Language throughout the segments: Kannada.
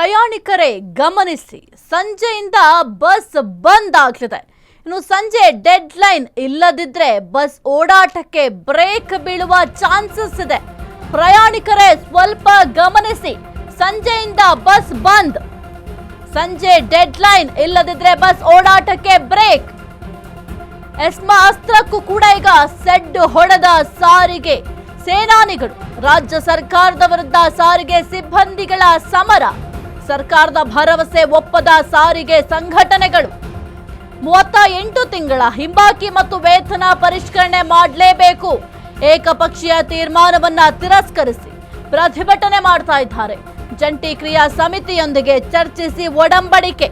ಪ್ರಯಾಣಿಕರೇ ಗಮನಿಸಿ, ಸಂಜೆಯಿಂದ ಬಸ್ ಬಂದ್ ಆಗಲಿದೆ. ಇನ್ನು ಸಂಜೆ ಡೆಡ್ ಲೈನ್ ಇಲ್ಲದಿದ್ರೆ ಬಸ್ ಓಡಾಟಕ್ಕೆ ಬ್ರೇಕ್ ಬೀಳುವ ಚಾನ್ಸಸ್ ಇದೆ. ಪ್ರಯಾಣಿಕರೇ ಸ್ವಲ್ಪ ಗಮನಿಸಿ, ಸಂಜೆಯಿಂದ ಬಸ್ ಬಂದ್. ಸಂಜೆ ಡೆಡ್ ಲೈನ್ ಇಲ್ಲದಿದ್ರೆ ಬಸ್ ಓಡಾಟಕ್ಕೆ ಬ್ರೇಕ್. ಎಸ್ಮಾ ಅಸ್ತ್ರಕ್ಕೂ ಕೂಡ ಈಗ ಸೆಡ್ ಹೊಡೆದ ಸಾರಿಗೆ ಸೇನಾನಿಗಳು. ರಾಜ್ಯ ಸರ್ಕಾರದ ವಿರುದ್ಧ ಸಾರಿಗೆ ಸಿಬ್ಬಂದಿಗಳ ಸಮರ. ಸರ್ಕಾರದ ಭರವಸೆ ಒಪ್ಪದ ಸಾರಿಗೆ ಸಂಘಟನೆಗಳು 38 ತಿಂಗಳ ಹಿಂಬಾಕಿ ಮತ್ತು ವೇತನ ಪರಿಷ್ಕರಣೆ ಮಾಡಲೇಬೇಕು. ಏಕಪಕ್ಷೀಯ ತೀರ್ಮಾನವನ್ನ ತಿರಸ್ಕರಿಸಿ ಪ್ರತಿಭಟನೆ ಮಾಡ್ತಾ ಇದ್ದಾರೆ. ಜಂಟಿ ಕ್ರಿಯಾ ಸಮಿತಿಯೊಂದಿಗೆ ಚರ್ಚಿಸಿ ಒಡಂಬಡಿಕೆ.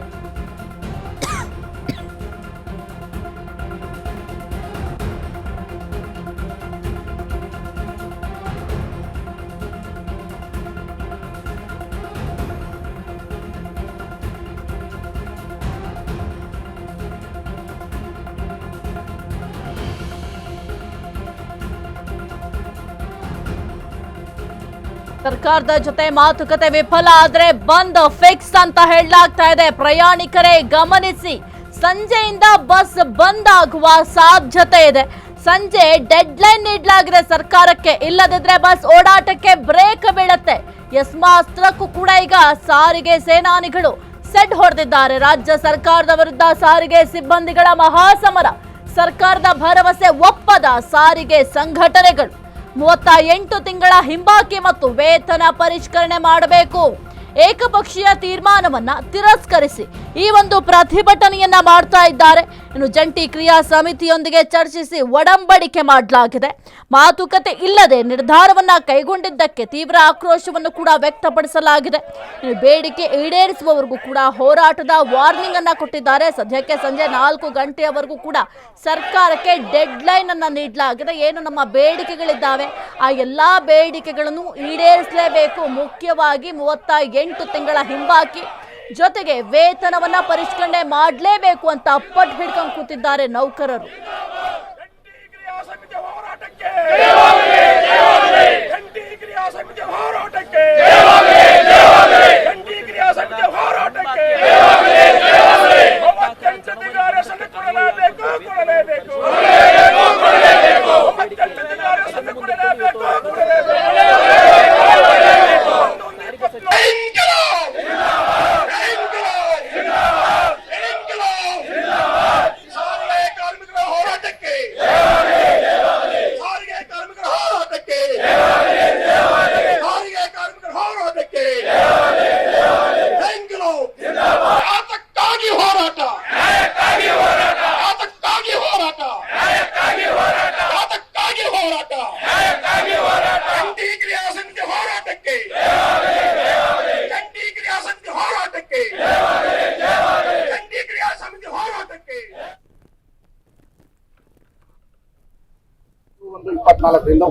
ಸರ್ಕಾರದ ಜೊತೆ ಮಾತುಕತೆ ವಿಫಲ ಆದ್ರೆ ಬಂದ್ ಫಿಕ್ಸ್ ಅಂತ ಹೇಳಲಾಗ್ತಾ ಇದೆ. ಪ್ರಯಾಣಿಕರೇ ಗಮನಿಸಿ, ಸಂಜೆಯಿಂದ ಬಸ್ ಬಂದ್ ಆಗುವ ಸಾಧ್ಯತೆ ಇದೆ. ಸಂಜೆ ಡೆಡ್ ಲೈನ್ ನೀಡಲಾಗಿದೆ ಸರ್ಕಾರಕ್ಕೆ, ಇಲ್ಲದಿದ್ರೆ ಬಸ್ ಓಡಾಟಕ್ಕೆ ಬ್ರೇಕ್ ಬೀಳುತ್ತೆ. ಎಸ್ಮಾ ಅಸ್ತ್ರಕ್ಕೂ ಕೂಡ ಈಗ ಸಾರಿಗೆ ಸೇನಾನಿಗಳು ಸೆಡ್ ಹೊಡೆದಿದ್ದಾರೆ. ರಾಜ್ಯ ಸರ್ಕಾರದ ವಿರುದ್ಧ ಸಾರಿಗೆ ಸಿಬ್ಬಂದಿಗಳ ಮಹಾಸಮರ. ಸರ್ಕಾರದ ಭರವಸೆ ಒಪ್ಪದ ಸಾರಿಗೆ ಸಂಘಟನೆಗಳು 38 ತಿಂಗಳ ಹಿಂಬಾಕಿ ಮತ್ತು ವೇತನ ಪರಿಷ್ಕರಣೆ ಮಾಡಬೇಕು. ಏಕಪಕ್ಷೀಯ ತೀರ್ಮಾನವನ್ನ ತಿರಸ್ಕರಿಸಿ ಈ ಒಂದು ಪ್ರತಿಭಟನೆಯನ್ನ ಮಾಡ್ತಾ ಇದ್ದಾರೆ. ಇನ್ನು ಜಂಟಿ ಕ್ರಿಯಾ ಸಮಿತಿಯೊಂದಿಗೆ ಚರ್ಚಿಸಿ ಒಡಂಬಡಿಕೆ ಮಾಡಲಾಗಿದೆ. ಮಾತುಕತೆ ಇಲ್ಲದೆ ನಿರ್ಧಾರವನ್ನ ಕೈಗೊಂಡಿದ್ದಕ್ಕೆ ತೀವ್ರ ಆಕ್ರೋಶವನ್ನು ಕೂಡ ವ್ಯಕ್ತಪಡಿಸಲಾಗಿದೆ. ಇನ್ನು ಬೇಡಿಕೆ ಈಡೇರಿಸುವವರೆಗೂ ಕೂಡ ಹೋರಾಟದ ವಾರ್ನಿಂಗ್ ಅನ್ನ ಕೊಟ್ಟಿದ್ದಾರೆ. ಸದ್ಯಕ್ಕೆ ಸಂಜೆ 4 ಗಂಟೆಯವರೆಗೂ ಕೂಡ ಸರ್ಕಾರಕ್ಕೆ ಡೆಡ್ ಲೈನ್ ಅನ್ನ ನೀಡಲಾಗಿದೆ. ಏನು ನಮ್ಮ ಬೇಡಿಕೆಗಳಿದ್ದಾವೆ ಆ ಎಲ್ಲಾ ಬೇಡಿಕೆಗಳನ್ನು ಈಡೇರಿಸಲೇಬೇಕು. ಮುಖ್ಯವಾಗಿ 38 ತಿಂಗಳ ಹಿಂಬಾಕಿ ಜೊತೆಗೆ ವೇತನವನ್ನ ಪರಿಷ್ಕರಣೆ ಮಾಡಲೇಬೇಕು ಅಂತ ಪಟ್ಟು ಹಿಡ್ಕೊಂಡು ಕೂತಿದ್ದಾರೆ ನೌಕರರು.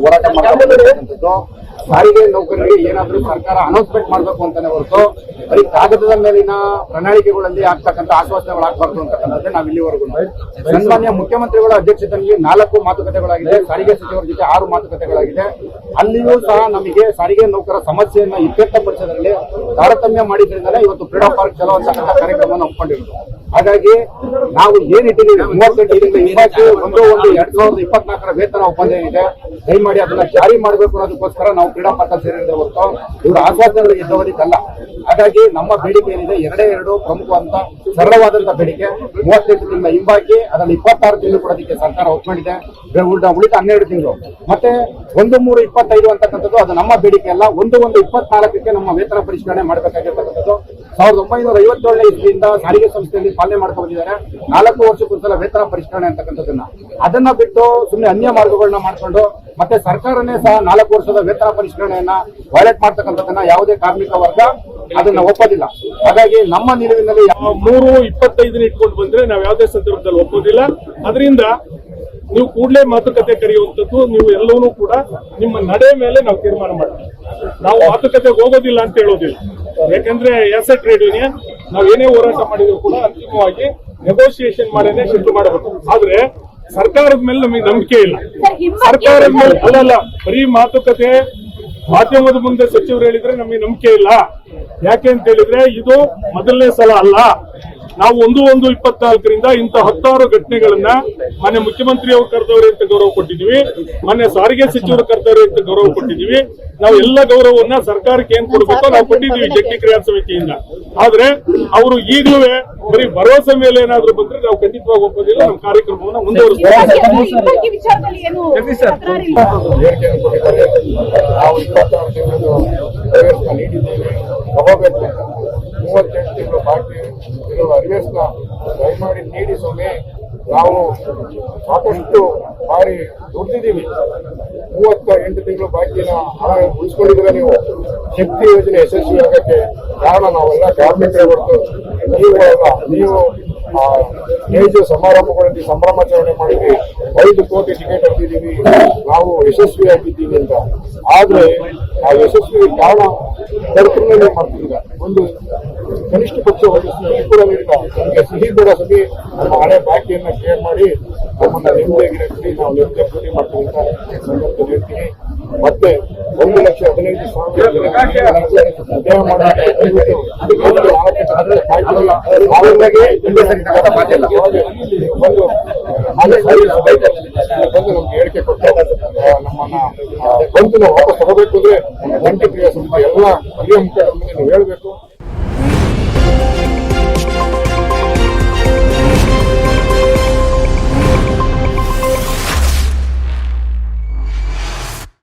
ಹೋರಾಟ ಮಾಡತಕ್ಕಂಥದ್ದು ಸಾರಿಗೆ ನೌಕರರಿಗೆ ಏನಾದ್ರೂ ಸರ್ಕಾರ ಅನೌನ್ಸ್ಮೆಂಟ್ ಮಾಡಬೇಕು ಅಂತಾನೆ ಹೊರತು ಬರೀ ಕಾಗದದ ಮೇಲಿನ ಪ್ರಣಾಳಿಕೆಗಳಲ್ಲಿ ಆಗ್ತಕ್ಕಂಥ ಆಶ್ವಾಸನೆಗಳು ಆಗ್ಬಾರ್ದು ಅಂತಕ್ಕಂಥದ್ದೇ ನಾವು ಇಲ್ಲಿವರೆಗೂ. ಸನ್ಮಾನ್ಯ ಮುಖ್ಯಮಂತ್ರಿಗಳ ಅಧ್ಯಕ್ಷತೆಯಲ್ಲಿ 4 ಮಾತುಕತೆಗಳಾಗಿದೆ. ಸಾರಿಗೆ ಸಚಿವರ ಜೊತೆ 6 ಮಾತುಕತೆಗಳಾಗಿದೆ. ಅಲ್ಲಿಯೂ ಸಹ ನಮಗೆ ಸಾರಿಗೆ ನೌಕರ ಸಮಸ್ಯೆಯನ್ನ ಇತ್ಯರ್ಥಪಡಿಸೋದ್ರಲ್ಲಿ ತಾರತಮ್ಯ ಮಾಡಿದ್ರಿಂದಲೇ ಇವತ್ತು ಫ್ರೀಡಂ ಪಾರ್ಕ್ ಚಲೋ ಅಂತಕ್ಕಂಥ ಕಾರ್ಯಕ್ರಮವನ್ನು ಒಪ್ಕೊಂಡಿರೋದು. ಹಾಗಾಗಿ ನಾವು ಏನಿಟ್ಟಿದ್ದೀವಿ 38 ಹಿಂಬಾಕಿ 1/1/2024 ವೇತನ ಒಪ್ಪಂದ ಏನಿದೆ, ದಯಮಾಡಿ ಅದನ್ನ ಜಾರಿ ಮಾಡಬೇಕು ಅನ್ನೋದಕ್ಕೋಸ್ಕರ ನಾವು ಕ್ರೀಡಾ ಪಾಠ ಸೇರಿದ ಹೊರತು ಇವರ ಆಶ್ವಾಸನೆಗಳು ಇದ್ದವರಿಗಲ್ಲ. ಹಾಗಾಗಿ ನಮ್ಮ ಬೇಡಿಕೆ ಏನಿದೆ 2 ಪ್ರಮುಖವಾದಂತ ಸರಳವಾದಂತಹ ಬೇಡಿಕೆ. 38 ತಿಂಗಳ ಹಿಂಬಾಕಿ, ಅದರಲ್ಲಿ 26 ತಿಂಗಳು ಕೊಡೋದಕ್ಕೆ ಸರ್ಕಾರ ಒಪ್ಕೊಂಡಿದೆ. ಉಳಿದ 12 ತಿಂಗಳು ಮತ್ತೆ 1/3/25 ಅಂತಕ್ಕಂಥದ್ದು ಅದು ನಮ್ಮ ಬೇಡಿಕೆ ಅಲ್ಲ. 1/1/24ಕ್ಕೆ ನಮ್ಮ ವೇತನ ಪರಿಷ್ಕರಣೆ ಮಾಡಬೇಕಾಗಿರ್ತಕ್ಕಂಥದ್ದು 1957ನೇ ಇಸ್ವಿಯಿಂದ ಸಾರಿಗೆ ಸಂಸ್ಥೆಯಲ್ಲಿ ಪಾಲನೆ ಮಾಡ್ಕೊಂಡು ಬಂದಿದ್ದಾರೆ. 4 ವರ್ಷಕ್ಕೊಂದ್ಸಲ ವೇತನ ಪರಿಷ್ಕರಣೆ ಅಂತಕ್ಕಂಥದ್ದನ್ನ ಅದನ್ನ ಬಿಟ್ಟು ಸುಮ್ಮನೆ ಅನ್ಯ ಮಾರ್ಗಗಳನ್ನ ಮಾಡ್ಕೊಂಡು ಮತ್ತೆ ಸರ್ಕಾರನೇ ಸಹ 4 ವರ್ಷದ ವೇತನ ಪರಿಷ್ಕರಣೆಯನ್ನ ವೈಲೇಟ್ ಮಾಡ್ತಕ್ಕಂಥದ್ದನ್ನ ಯಾವುದೇ ಕಾರ್ಮಿಕ ವರ್ಗ ಅದನ್ನ ಒಪ್ಪೋದಿಲ್ಲ. ಹಾಗಾಗಿ ನಮ್ಮ ನಿಲುವಿನಲ್ಲಿ 3/25 ಇಟ್ಕೊಂಡು ಬಂದ್ರೆ ನಾವು ಯಾವುದೇ ಸಂದರ್ಭದಲ್ಲಿ ಒಪ್ಪೋದಿಲ್ಲ. ಅದರಿಂದ ನೀವು ಕೂಡಲೇ ಮಾತುಕತೆ ಕರೆಯುವಂಥದ್ದು, ನೀವು ಎಲ್ಲವನ್ನೂ ಕೂಡ ನಿಮ್ಮ ನಡೆ ಮೇಲೆ ನಾವು ತೀರ್ಮಾನ ಮಾಡ್ತೀವಿ. ನಾವು ಮಾತುಕತೆಗೆ ಹೋಗೋದಿಲ್ಲ ಅಂತ ಹೇಳೋದಿಲ್ಲ. ಯಾಕಂದ್ರೆ ಎಸ್ ಎ ಟ್ರೇಡ್ ಯೂನಿಯನ್ ನಾವು ಏನೇ ಹೋರಾಟ ಮಾಡಿದ್ರು ಕೂಡ ಅಂತಿಮವಾಗಿ ನೆಗೋಸಿಯೇಷನ್ ಮಾಡೇನೆ ಶುರು ಮಾಡಬೇಕು. ಆದ್ರೆ ಸರ್ಕಾರದ ಮೇಲೆ ನಮಗೆ ನಂಬಿಕೆ ಇಲ್ಲ. ಸರ್ಕಾರದ ಮೇಲೆ ಅಲ್ಲಲ್ಲ, ಬರೀ ಮಾತುಕತೆ ಮಾಧ್ಯಮದ ಮುಂದೆ ಸಚಿವರು ಹೇಳಿದ್ರೆ ನಮಗೆ ನಂಬಿಕೆ ಇಲ್ಲ. ಯಾಕೆ ಅಂತ ಹೇಳಿದ್ರೆ ಇದು ಮೊದಲನೇ ಸಲ ಅಲ್ಲ. ನಾವು 1/1/24 ಇಂಥ 10 ಘಟನೆಗಳನ್ನ ಮೊನ್ನೆ ಮುಖ್ಯಮಂತ್ರಿ ಅವರು ಕರೆದವ್ರೆ ಅಂತ ಗೌರವ ಕೊಟ್ಟಿದ್ದೀವಿ, ಮೊನ್ನೆ ಸಾರಿಗೆ ಸಚಿವರು ಕರೆದವ್ರೆ ಅಂತ ಗೌರವ ಕೊಟ್ಟಿದ್ದೀವಿ. ನಾವು ಎಲ್ಲ ಗೌರವವನ್ನ ಸರ್ಕಾರಕ್ಕೆ ಏನ್ ಕೊಡ್ಬೇಕೋ ನಾವು ಕೊಟ್ಟಿದ್ದೀವಿ ಜಂಟಿ ಕ್ರಿಯಾ ಸಮಿತಿಯಿಂದ. ಆದ್ರೆ ಅವರು ಈಗಲೂ ಬರೀ ಭರವಸೆ ಮೇಲೆ ಏನಾದ್ರು ಬಂದ್ರೆ ನಾವು ಖಂಡಿತವಾಗಿ ಒಪ್ಪೋದಿಲ್ಲ. ನಮ್ಮ ಕಾರ್ಯಕ್ರಮವನ್ನು ಮುಂದುವರಿಸ್ತೀವಿ. ಹೇಳಿಕೆಯನ್ನು ಕೊಟ್ಟಿದ್ದಾರೆ. ನಾವು 26 ತಿಂಗಳು ನೀಡಿದ್ದೇವೆ, ತಗೋಬೇಕು. 38 ತಿಂಗಳು ಬಾಕಿ ಇರುವ ಅರಿವೇಸ್ನ ದಯಮಾಡಿ ನೀಡಿ ಸ್ವಾಮಿ. ನಾವು ಸಾಕಷ್ಟು ಬಾರಿ ದುಡ್ದಿದ್ದೀವಿ. 38 ತಿಂಗಳು ಬಾಕಿನ ಹಣ ಉಳಿಸ್ಕೊಂಡಿದ್ರೆ ನೀವು ಶಕ್ತಿ ಯೋಜನೆ ಯಶಸ್ವಿ ಆಗಕ್ಕೆ ಕಾರಣ ನಾವೆಲ್ಲ ಕಾರ್ಮಿಕರೇ ಹೊರತು ನೀವು ಸ್ಟೇಜ್ ಸಮಾರಂಭಗಳಲ್ಲಿ ಸಂಭ್ರಮಾಚರಣೆ ಮಾಡಿದ್ವಿ, 5 ಕೋಟಿ ಟಿಕೆಟ್ ಹೊಂದಿದ್ದೀವಿ, ನಾವು ಯಶಸ್ವಿಯಾಗಿದ್ದೀವಿ ಅಂತ. ಆದ್ರೆ ಆ ಯಶಸ್ವಿ ಕಾರಣ ಕರ್ತೃನೇ ಮಾಡ್ತಿಲ್ಲ. ಒಂದು ಕನಿಷ್ಠ ಪಕ್ಷ ಒಂದು ಸಿಹಿ ಕೂಡ ನೀಡಿಲ್ಲ. ನಮಗೆ ಸಿಹಿ ಕೂಡ ಸಭೆ ನಮ್ಮ ಹಳೆ ಬಾಕಿಯನ್ನ ಕ್ಲಿಯರ್ ಮಾಡಿ ನಮ್ಮನ್ನ ನೆಮ್ಮದಿಯಾಗಿರಲಿ, ನಾವು ನೆಮ್ಮದಿ ಮಾಡ್ತೀವಿ ಅಂತ ಸಂದರ್ಭದಲ್ಲಿ ಹೇಳ್ತೀನಿ. ಮತ್ತೆ 1,15,000 ಅಧ್ಯಯನ ಮಾಡಿ ಬಂದು ನಮ್ಗೆ ಹೇಳಿಕೆ ಕೊಟ್ಟು ನಮ್ಮನ್ನ ಬಂದು ನಾವು ವಾಪಸ್ ತಗೋಬೇಕು ಅಂದ್ರೆ ಜಂಟಿ ಕ್ರಿಯಾ ಸಮಿತಿ ಎಲ್ಲ ಹಿರಿಯ ಮುಖಂಡರ ಮುಂದೆ ನೀವು ಹೇಳ್ಬೇಕು.